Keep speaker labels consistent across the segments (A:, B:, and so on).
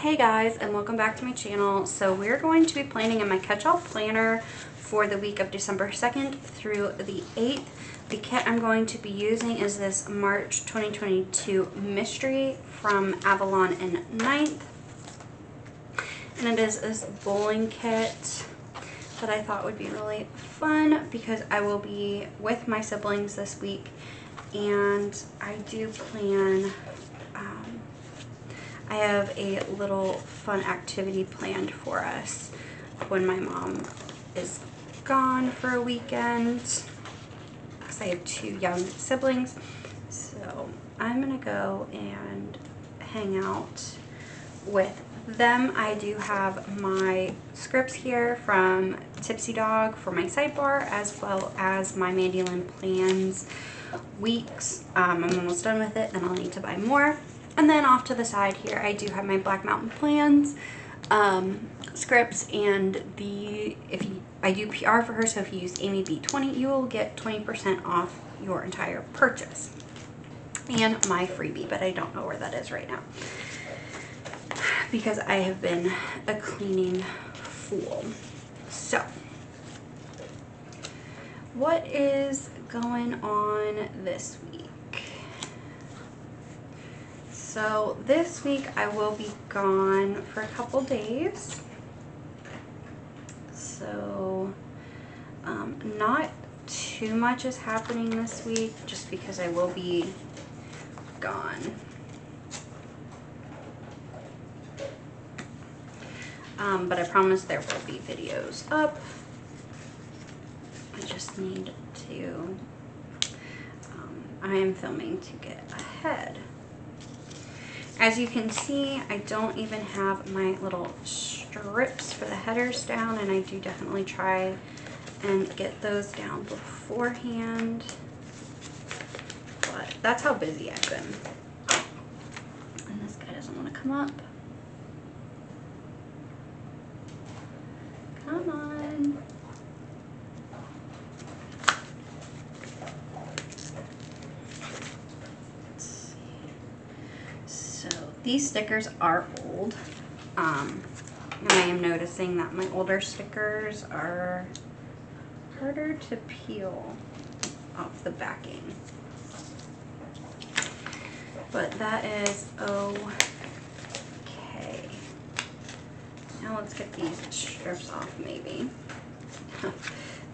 A: Hey guys, and welcome back to my channel. So we're going to be planning in my catch-all planner for the week of December 2nd through the 8th. The kit I'm going to be using is this March 2022 Mystery from Avalon Ninth. And it is this bowling kit that I thought would be really fun because I will be with my siblings this week, and I do plan I have a little fun activity planned for us when my mom is gone for a weekend, because I have two young siblings. So I'm gonna go and hang out with them. I do have my scripts here from Tipsy Dog for my sidebar, as well as my Mandy Lynn Plans weeks. I'm almost done with it, then I'll need to buy more. And then off to the side here, I do have my Black Mountain Plans scripts, and I do PR for her, so if you use Amy B20, you will get 20% off your entire purchase. And my freebie, but I don't know where that is right now because I have been a cleaning fool. So, what is going on this week? So this week I will be gone for a couple days. So not too much is happening this week just because I will be gone. But I promise there will be videos up. I just need to, I am filming to get ahead. As you can see, I don't even have my little strips for the headers down, and I do definitely try and get those down beforehand. But that's how busy I've been. And this guy doesn't want to come up. Come on. These stickers are old, and I am noticing that my older stickers are harder to peel off the backing. But that is okay. Now let's get these strips off maybe.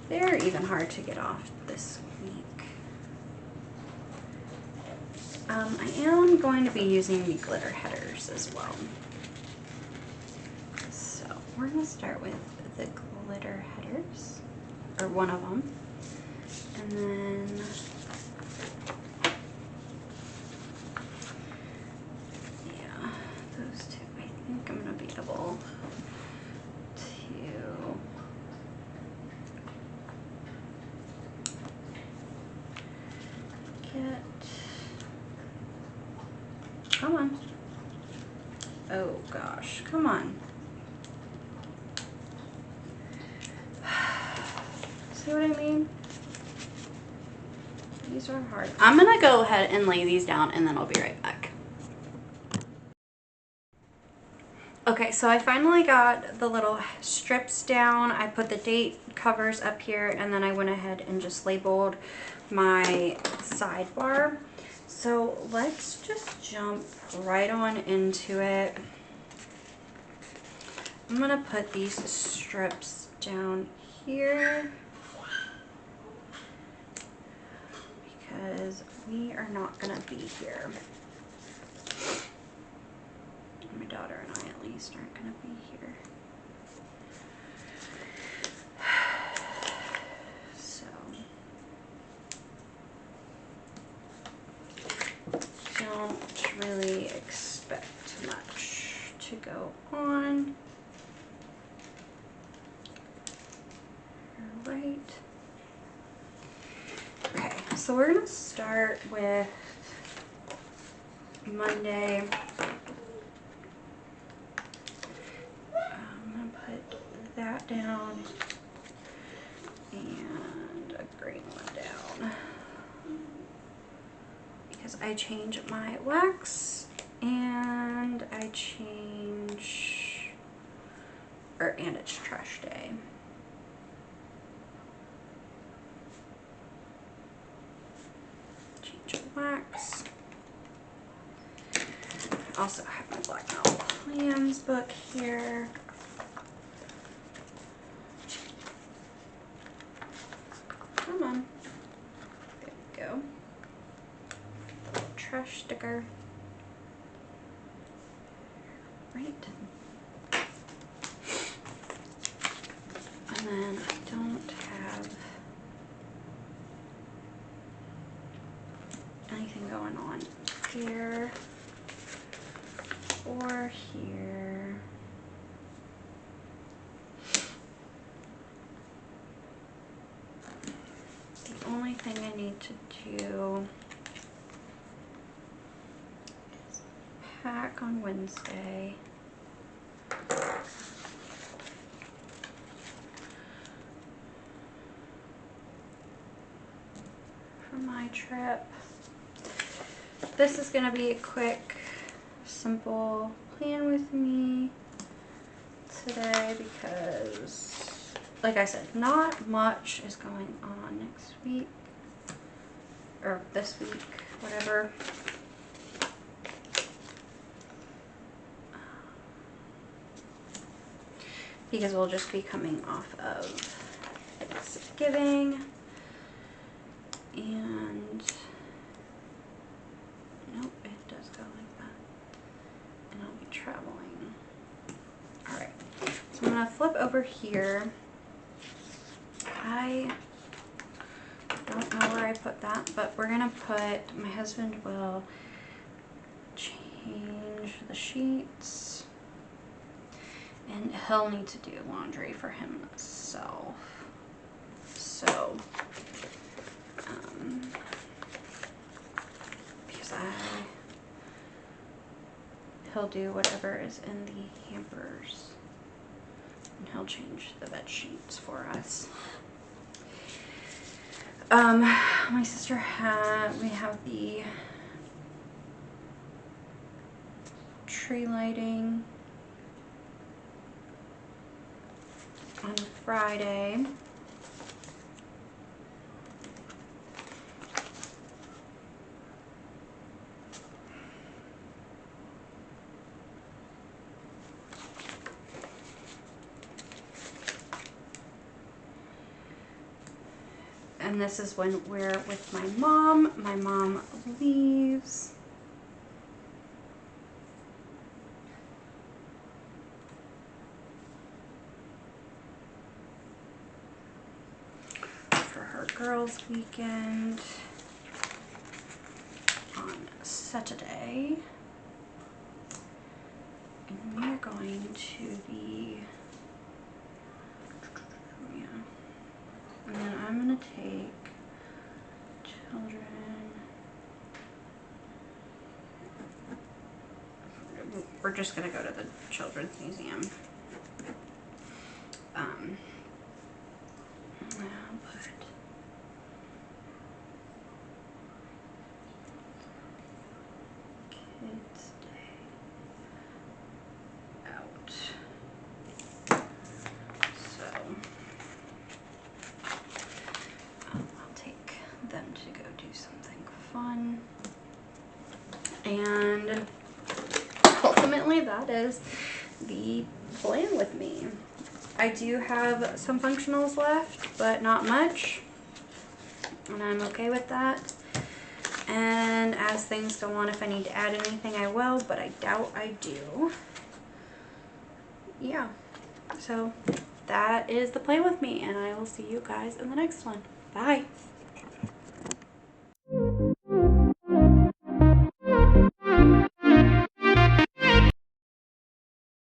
A: They're even hard to get off this week. I am going to be using the glitter headers as well. So we're going to start with the glitter headers, or one of them, and then yeah, those two. I think I'm going to be able to get. Come on. Oh gosh, come on. See what I mean? These are hard. I'm gonna go ahead and lay these down and then I'll be right back. Okay, so I finally got the little strips down. I put the date covers up here, and then I went ahead and just labeled my sidebar. So let's just jump right on into it. I'm gonna put these strips down here because we are not gonna be here. My daughter and I at least aren't gonna be here. So don't really expect much to go on. All right. Okay, so we're gonna start with Monday. I'm gonna put that down and a green one down because I change my wax And I change, and it's trash day. Change of wax. I also have my Black Mountain Plans book here. Come on. There we go. Little trash sticker. Right. And then I don't have anything going on here or here. The only thing I need to do is pack on Wednesday. For my trip. This is going to be a quick, simple plan with me today because, like I said, not much is going on next week or this week, whatever. Because we'll just be coming off of Thanksgiving. And nope, it does go like that. And I'll be traveling. Alright, so I'm going to flip over here. I don't know where I put that, but we're going to put, my husband will change the sheets. And he'll need to do laundry for himself. So, because he'll do whatever is in the hampers. And he'll change the bed sheets for us. My sister we have the tree lighting on Friday. And this is when we're with my mom. My mom leaves. For her girls' weekend on Saturday. And we're going to be, yeah. And then I'm going to take children. We're just going to go to the Children's Museum. I'll put Kids Day out. So I'll take them to go do something fun. And ultimately that is the plan with me. I do have some functionals left, but not much. And I'm okay with that. And as things go on, if I need to add anything, I will, but I doubt I do. Yeah. So that is the plan with me, and I will see you guys in the next one. Bye.